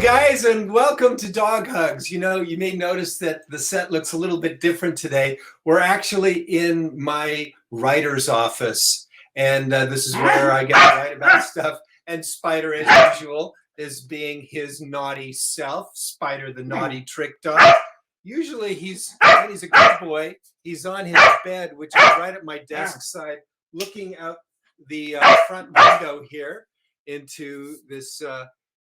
guys, and welcome to Dog Hugs. You know, you may notice that the set looks a little bit different today. We're actually in my writer's office, and this is where I get to write about stuff. And Spider, as usual, is being his naughty self. Spider, the naughty trick dog. Usually when he's a good boy, he's on his bed, which is right at my desk side, looking out the front window here into this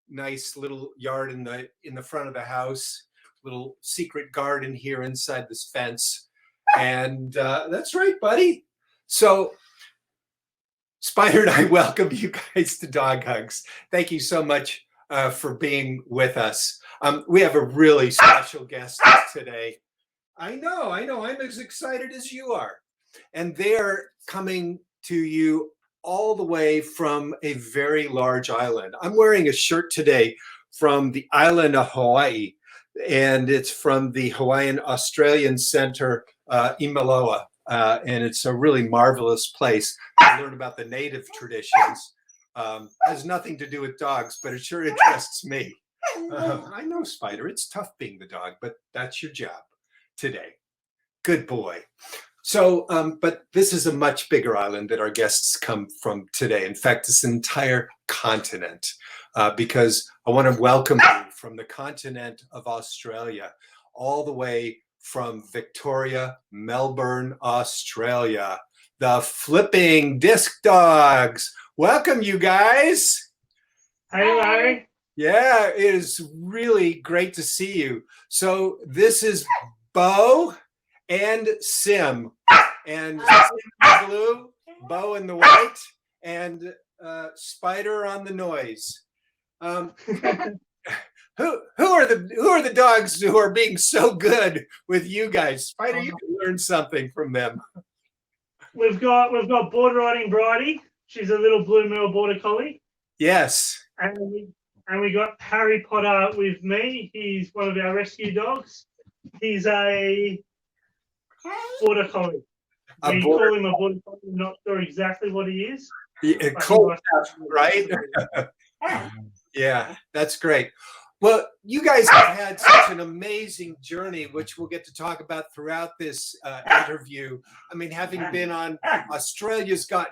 nice little yard in the front of the house, little secret garden here inside this fence. And that's right, buddy. So Spider and I welcome you guys to Dog Hugs. Thank you so much for being with us. We have a really special guest today. I know, I'm as excited as you are. And they're coming to you all the way from a very large island. I'm wearing a shirt today from the island of Hawaii, and it's from the Hawaiian Australian Center, Imaloa. And it's a really marvelous place to learn about the native traditions. Has nothing to do with dogs, but it sure interests me. I know, Spider, it's tough being the dog, but that's your job today. Good boy. So, but this is a much bigger island that our guests come from today. In fact, it's an entire continent, because I want to welcome you from the continent of Australia, all the way from Victoria, Melbourne, Australia, the Flipping Disc Dogs. Welcome, you guys. Hey, Larry. Yeah, it is really great to see you. So this is Beau and Sim, and Sim in the blue, Beau in the white, and Spider on the noise. Who are the dogs who are being so good with you guys? Spider, you can learn something from them. We've got Border Riding Bridie. She's a little blue Merle Border Collie. Yes. And we got Harry Potter with me. He's one of our rescue dogs. He's a Border Collie. We call him a Border Collie. I'm not sure exactly what he is. Yeah, cool, right? Yeah, that's great. Well, you guys have had such an amazing journey, which we'll get to talk about throughout this interview. I mean, having been on Australia's Got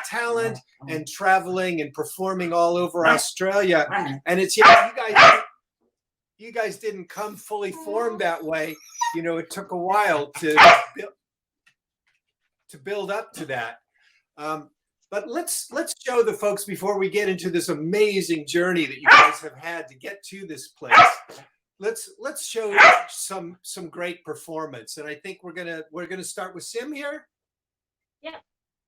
Talent and traveling and performing all over Australia, and it's you guys didn't come fully formed that way. You know, it took a while to build up to that. But let's show the folks before we get into this amazing journey that you guys have had to get to this place. Let's show some great performance, and I think we're gonna start with Sim here. Yeah.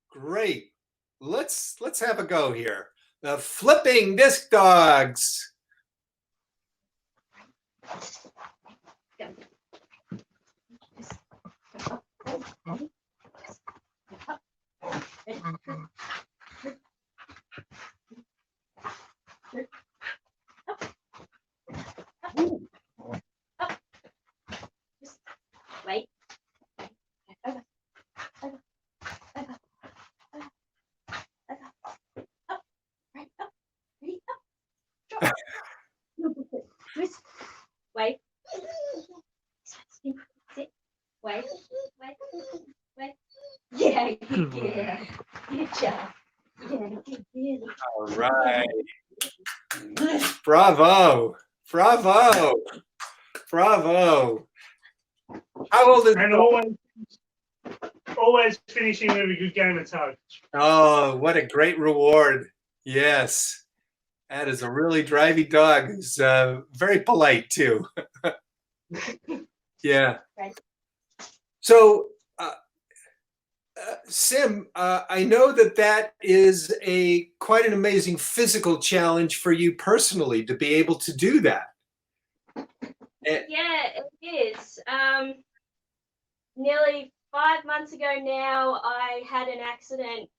Great. Let's have a go here. The Flipping Disc Dogs. Wait. Wait. Sit. Wait. Yeah. Good job. Yeah. All right. Bravo. How old is and always finishing with a good game of tug. Oh, what a great reward. Yes. That is a really drivey dog. He's very polite too. Yeah. So, Sim, I know that is quite an amazing physical challenge for you personally to be able to do that. Yeah, it is. Nearly 5 months ago now, I had an accident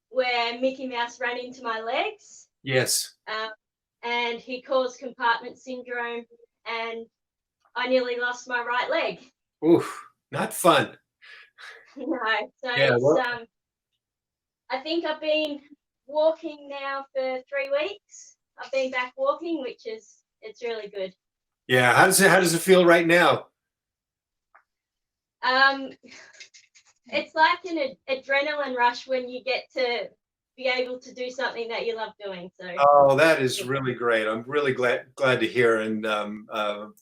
where Mickey Mouse ran into my legs. Yes. And he caused compartment syndrome, and I nearly lost my right leg. Oof, not fun. No, so Yeah, it's, I think I've been walking now for 3 weeks. I've been back walking, which is It's really good. Yeah. How does it feel right now? It's like an adrenaline rush when you get to be able to do something that you love doing. So. Oh, that is really great. I'm really glad to hear, and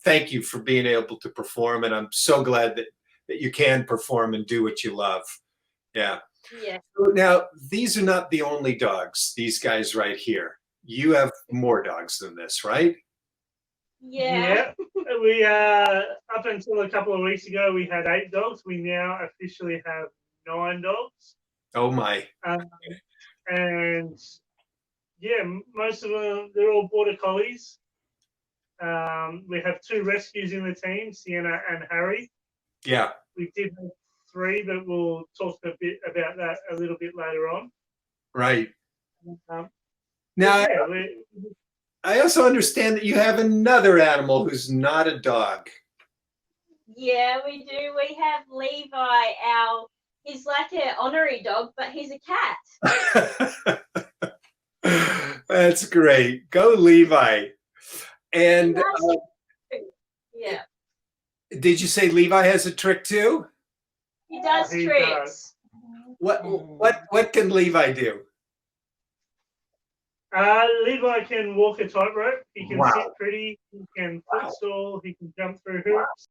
thank you for being able to perform. And I'm so glad that you can perform and do what you love. Yeah. Yeah. Now, these are not the only dogs. These guys right here. You have more dogs than this, right? Yeah. We up until a couple of weeks ago, we had 8 dogs. We now officially have 9 dogs. Oh my. And yeah, most of them, they're all border collies. We have 2 rescues in the team, Sienna and Harry. Yeah. We did have 3, but we'll talk a bit about that a little bit later on. Right. Now, yeah, I also understand that you have another animal who's not a dog. Yeah, we do. We have Levi, he's like an honorary dog, but he's a cat. That's great. Go Levi. And yeah. Did you say Levi has a trick too? He does tricks. What can Levi do? Levi can walk a tightrope. He can sit pretty. He can footstool. He can jump through hoops.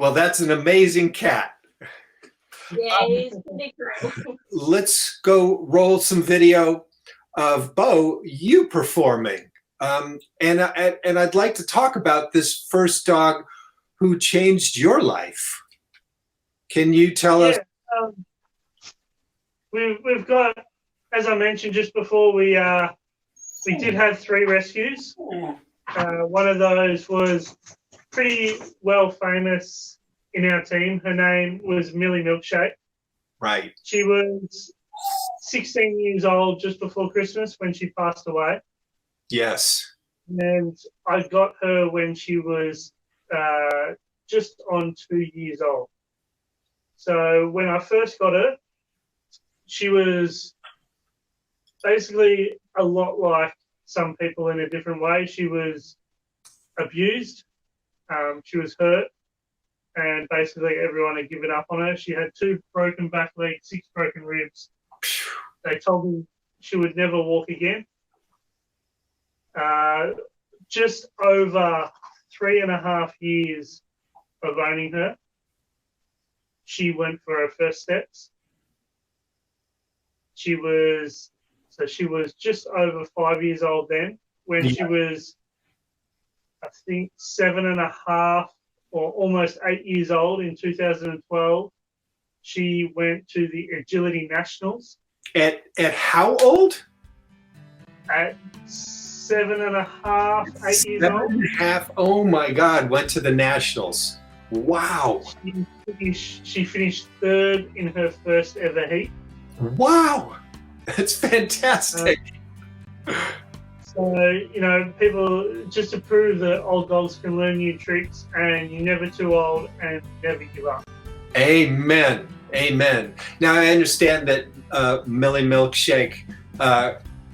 Well, that's an amazing cat. Yeah, he's pretty cool. Let's go roll some video of Beau, you performing. And I'd like to talk about this first dog who changed your life. Can you tell us? We've got, as I mentioned just before, we did have 3 rescues. One of those was pretty well famous in our team. Her name was Millie Milkshake. Right. She was 16 years old just before Christmas when she passed away. Yes. And I got her when she was just on 2 years old. So when I first got her, she was basically a lot like some people in a different way. She was abused. She was hurt. And basically everyone had given up on her. She had 2 broken back legs, 6 broken ribs. They told me she would never walk again. Just over 3.5 years of owning her, she went for her first steps. She was just over 5 years old then. When she was, I think, 7.5 or almost 8 years old in 2012, she went to the Agility Nationals. At how old? At 7.5, 8 years old. 7.5. Oh my God! Went to the Nationals. Wow. She finished third in her first ever heat. Wow, that's fantastic. So, you know, people, just to prove that old dogs can learn new tricks, and you're never too old and never give up. Amen. Amen. Now I understand that Millie Milkshake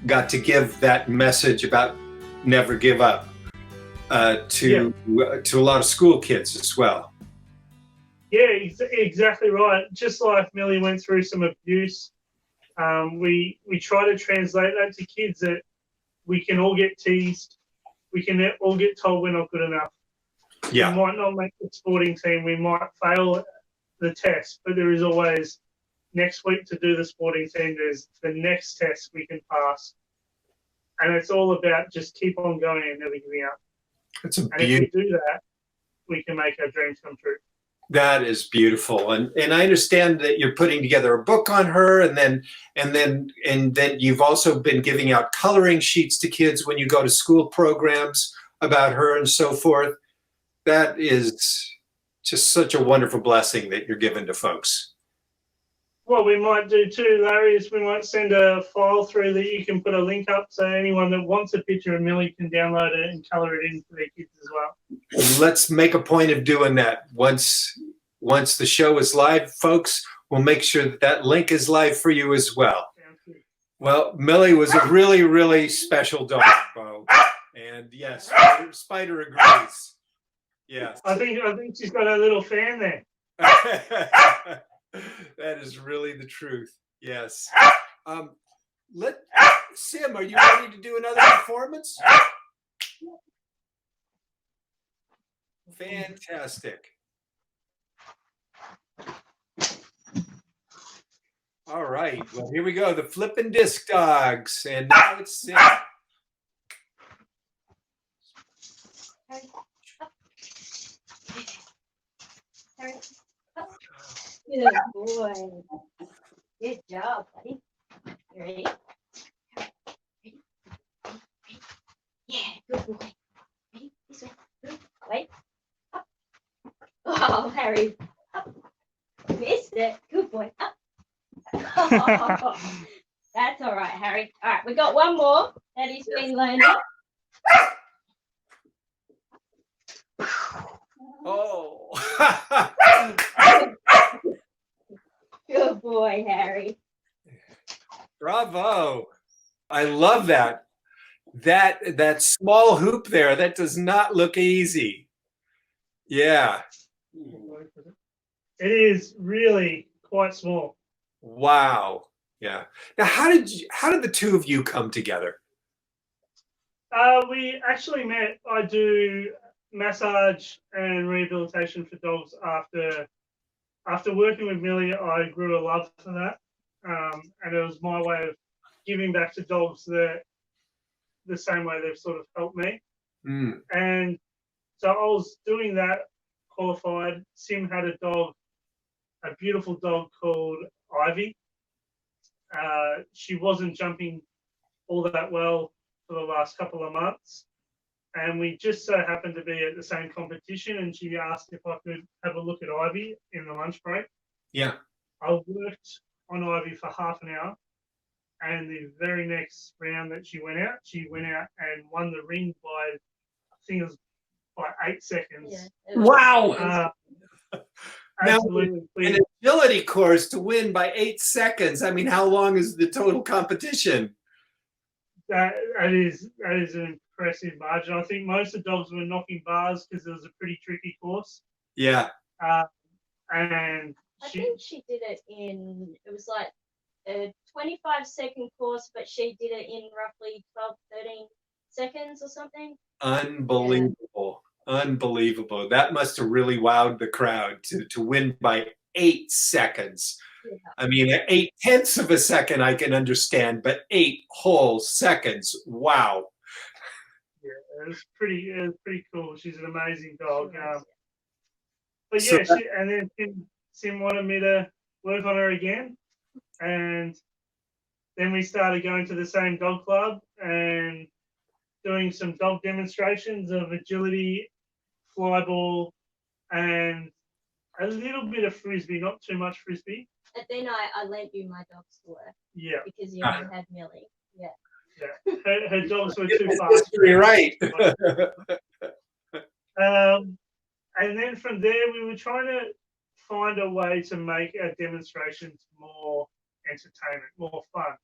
got to give that message about never give up to a lot of school kids as well. Yeah, exactly right. Just like Millie went through some abuse, we try to translate that to kids, that we can all get teased, we can all get told we're not good enough. Yeah. We might not make the sporting team, we might fail the test, but there is always next week to do the sporting team. There's the next test we can pass, and it's all about just keep on going and never giving up. That's a and if we do that, we can make our dreams come true. That is beautiful, and I understand that you're putting together a book on her, and then you've also been giving out coloring sheets to kids when you go to school programs about her and so forth. That is just such a wonderful blessing that you're giving to folks. What we might do too, Larry, is we might send a file through that you can put a link up, so anyone that wants a picture of Millie can download it and colour it in for their kids as well. Let's make a point of doing that. Once the show is live, folks, we'll make sure that link is live for you as well. Well, Millie was a really, really special dog, Beau. And yes, Spider agrees. Yes. I think she's got a little fan there. That is really the truth. Yes. Sim, are you ready to do another performance? Fantastic. All right. Well, here we go. The flippin' disc dogs, and now it's Sim. Good boy. Good job, buddy. You ready? Yeah, good boy. Ready? This way. Good. Wait. Up. Oh, Harry. Up. Missed it. Good boy. Up. Oh, that's all right, Harry. All right, we got one more that he's been learning. Oh. Good boy, Harry. Bravo. I love that. That small hoop there, that does not look easy. Yeah. It is really quite small. Wow. Yeah. Now, how did the two of you come together? We actually met. I do massage and rehabilitation for dogs. After working with Millie, I grew a love for that, and it was my way of giving back to dogs the same way they've sort of helped me. Mm. And so I was doing that, qualified. Sim had a beautiful dog called Ivy. She wasn't jumping all that well for the last couple of months, and we just so happened to be at the same competition, and she asked if I could have a look at Ivy in the lunch break. Yeah. I worked on Ivy for half an hour, and the very next round that she went out and won the ring by, I think it was by 8 seconds. Yeah, Wow. Absolutely. Now, an agility course to win by 8 seconds. I mean, how long is the total competition? That is an impressive margin. I think most of the dogs were knocking bars because it was a pretty tricky course. Yeah. And I think she did it in, it was like a 25-second course, but she did it in roughly 12, 13 seconds or something. Unbelievable. Yeah. Unbelievable. That must have really wowed the crowd to win by 8 seconds. Yeah. I mean, 8/10 of a second I can understand, but 8 whole seconds, wow. Yeah, it was pretty cool. She's an amazing dog. She was, But So yeah, and then Sim wanted me to work on her again, and then we started going to the same dog club and doing some dog demonstrations of agility, fly ball, and a little bit of frisbee, not too much frisbee. And then I lent you my dogs to work Yeah, because you only had Millie. Yeah. yeah. Her dogs were too it's fast. history, right? And then from there, we were trying to find a way to make our demonstrations more entertainment, more fun.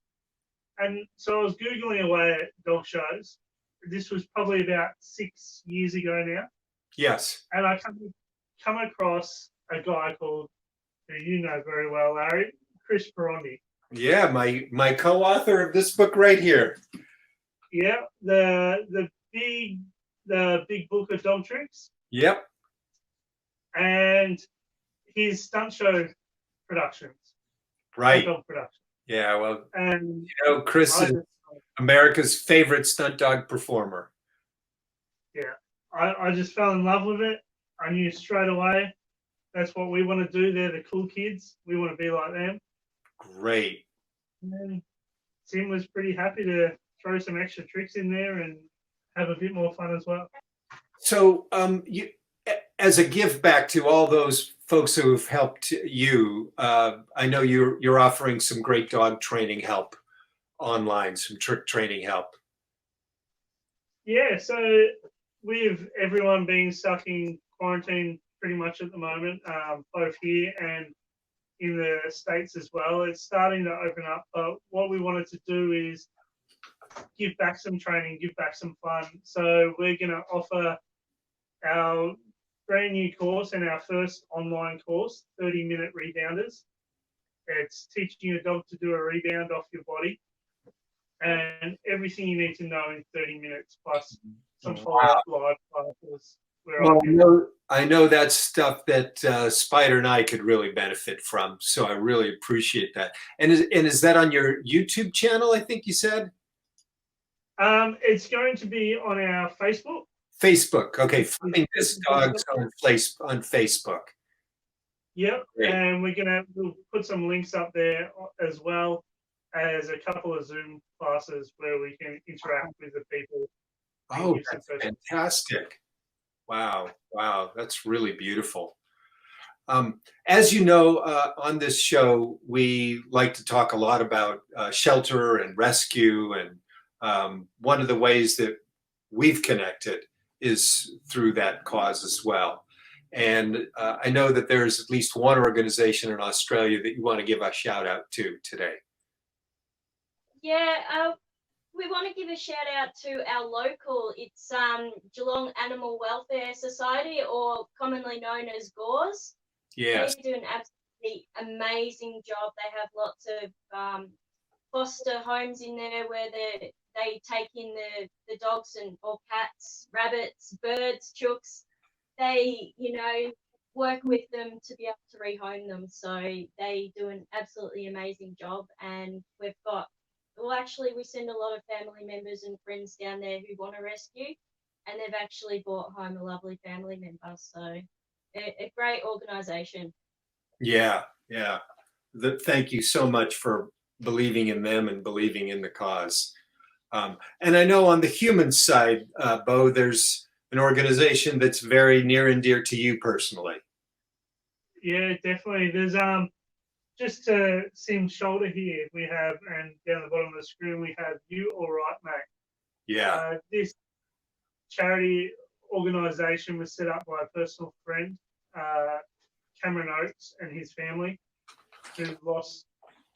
And so I was Googling away at dog shows. This was probably about 6 years ago now. Yes. And I come across a guy called, who you know very well, Larry, Chris Perondi. Yeah, my co-author of this book right here. Yeah, the big book of dog tricks. Yep. And his stunt show productions. Right. Dog production. Yeah, well, And Chris is America's favorite stunt dog performer. Yeah, I just fell in love with it. I knew straight away that's what we want to do. They're the cool kids. We want to be like them. Great. And Tim was pretty happy to throw some extra tricks in there and have a bit more fun as well. So, you, as a give back to all those folks who have helped you, I know you're offering some great dog training help online, some trick training help. Yeah, so with everyone being stuck in quarantine pretty much at the moment, both here and in the States as well, it's starting to open up. But what we wanted to do is give back some training, give back some fun. So we're going to offer our brand new course and our first online course, 30-minute rebounders. It's teaching your dog to do a rebound off your body and everything you need to know in 30 minutes plus some follow-up live classes. Well, I know that's stuff that Spider and I could really benefit from, so I really appreciate that. And is that on your YouTube channel, I think you said? It's going to be on our Facebook. Facebook. Okay, Flipping This Dogz on Facebook. Yep, Great. and we'll put some links up there as well as a couple of Zoom classes where we can interact with the people. Oh, that's fantastic. Wow, that's really beautiful. As you know, on this show, we like to talk a lot about shelter and rescue, and one of the ways that we've connected is through that cause as well. And I know that there's at least one organization in Australia that you want to give a shout out to today. Yeah, we want to give a shout out to our local. It's Geelong Animal Welfare Society, or commonly known as GAWS. Yes. They do an absolutely amazing job. They have lots of foster homes in there where they take in the dogs and or cats, rabbits, birds, chooks. They, work with them to be able to rehome them. So they do an absolutely amazing job. And we send a lot of family members and friends down there who want to rescue, and they've actually brought home a lovely family member. So a great organisation. Yeah. Thank you so much for believing in them and believing in the cause. And I know on the human side, Beau, there's an organization that's very near and dear to you personally. Yeah, definitely. There's just to Sim's shoulder here, we have, and down the bottom of the screen, we have You All Right, Mate. Yeah. This charity organisation was set up by a personal friend, Cameron Oates, and his family, who lost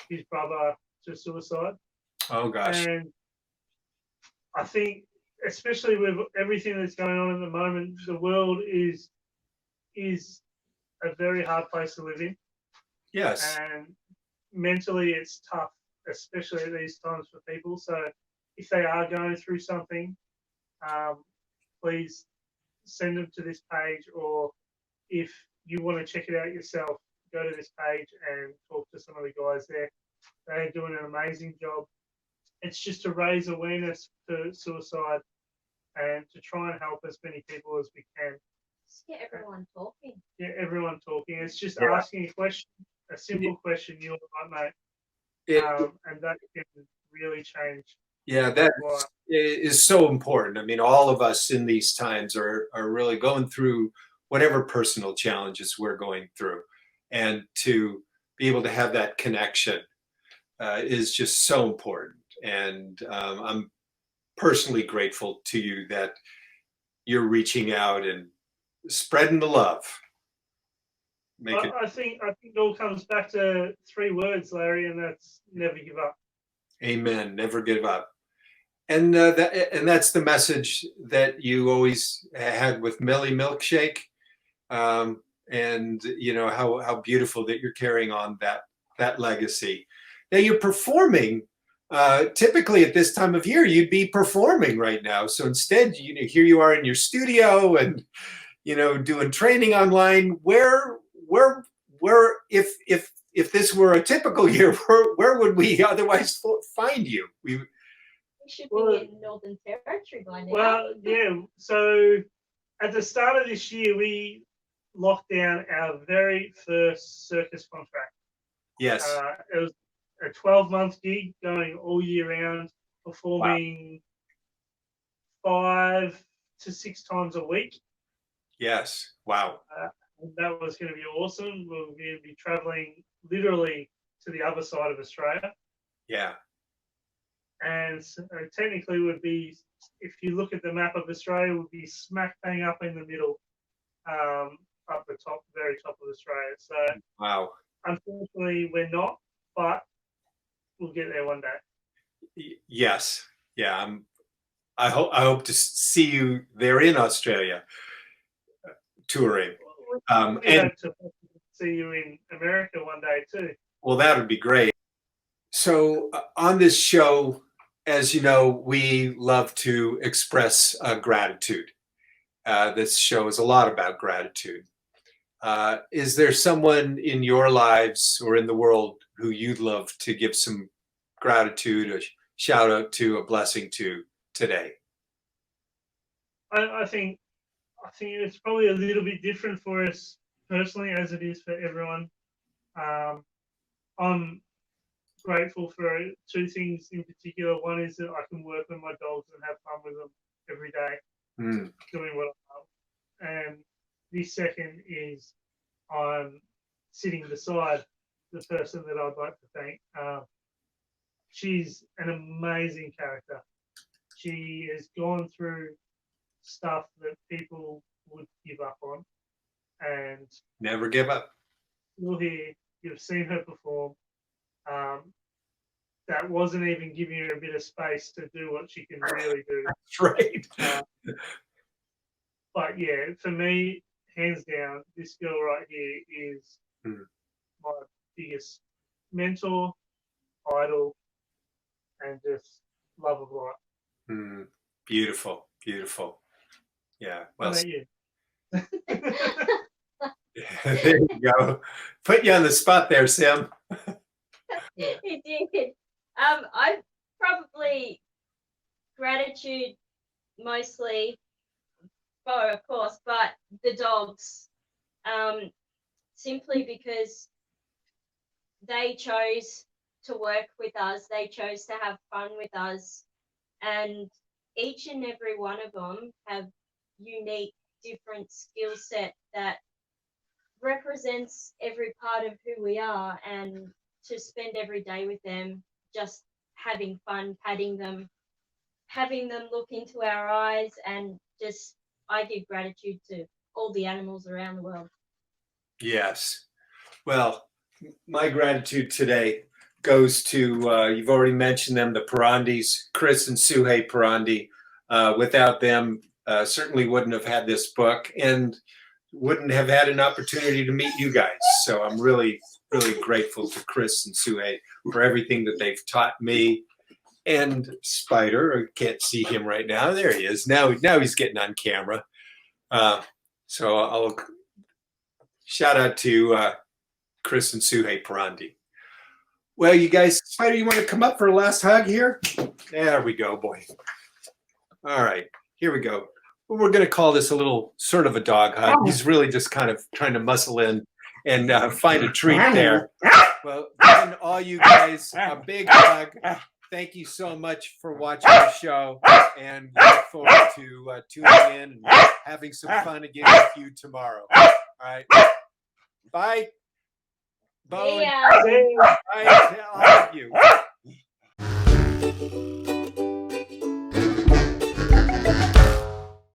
his brother to suicide. Oh, gosh. And I think, especially with everything that's going on at the moment, the world is a very hard place to live in. Yes. And mentally it's tough, especially at these times for people. So if they are going through something, please send them to this page, or if you want to check it out yourself, go to this page and talk to some of the guys there. They're doing an amazing job. It's just to raise awareness to suicide and to try and help as many people as we can. Just get everyone talking. Get everyone talking. It's just Yeah. asking a question, a simple question, you're right, mate. It, And that can really change. yeah, that is so important. I mean, all of us in these times are really going through whatever personal challenges we're going through. And to be able to have that connection is just so important. And I'm personally grateful to you that you're reaching out and spreading the love. I think it all comes back to 3 words, Larry, and that's never give up. Amen. Never give up. And that's the message that you always had with Millie Milkshake. And you know how beautiful that you're carrying on that legacy. Now you're performing. Typically at this time of year, you'd be performing right now. So instead, here you are in your studio and doing training online. Where if this were a typical year, where would we otherwise find you? We should be in Northern Territory by now. Well, yeah. So at the start of this year, we locked down our very first circus contract. Yes. It was a 12-month gig going all year round, performing 5 to 6 times a week. Yes. Wow. And that was going to be awesome. We're going to be traveling literally to the other side of Australia. Yeah. And technically would be, if you look at the map of Australia, would be smack bang up in the middle, up the top, very top of Australia. So wow. Unfortunately, we're not, but we'll get there one day. Yes. Yeah. I hope to see you there in Australia, touring. And to see you in America one day too. Well, that would be great. So on this show, as you know, we love to express gratitude. This show is a lot about gratitude. Is there someone in your lives or in the world who you'd love to give some gratitude, a shout out to, a blessing to today? I think it's probably a little bit different for us personally as it is for everyone. I'm grateful for 2 things in particular. One is that I can work with my dogs and have fun with them every day, doing what I love. And the second is I'm sitting beside the person that I'd like to thank. She's an amazing character. She has gone through stuff that people would give up on, and never give up. You're here. You've seen her perform. That wasn't even giving her a bit of space to do what she can really do. That's right. But yeah, for me, hands down, this girl right here is my biggest mentor, idol, and just love of life. Beautiful, beautiful. Yeah. Well, how about you? There you go. Put you on the spot there, Sam. He did. I probably gratitude mostly, Beau, of course, but the dogs, simply because they chose to work with us, they chose to have fun with us, and each and every one of them have unique, different skill set that represents every part of who we are, and to spend every day with them, just having fun, patting them, having them look into our eyes, and just, I give gratitude to all the animals around the world. Yes. Well, my gratitude today goes to, you've already mentioned them, the Pirandis, Chris and Suhei Pirandi. Without them, certainly wouldn't have had this book and wouldn't have had an opportunity to meet you guys. So I'm really, really grateful to Chris and Suhei for everything that they've taught me. And Spider, I can't see him right now. There he is. Now he's getting on camera. So I'll shout out to Chris and Suhei Parandi. Well, you guys, Spider, you want to come up for a last hug here? There we go, boy. All right, here we go. We're going to call this a little sort of a dog hug. He's really just kind of trying to muscle in and find a treat there. Well, giving all you guys a big hug. Thank you so much for watching the show, and we look forward to tuning in and having some fun again with you tomorrow. All right. Bye. Beau. See ya. See ya. Bye. I love you.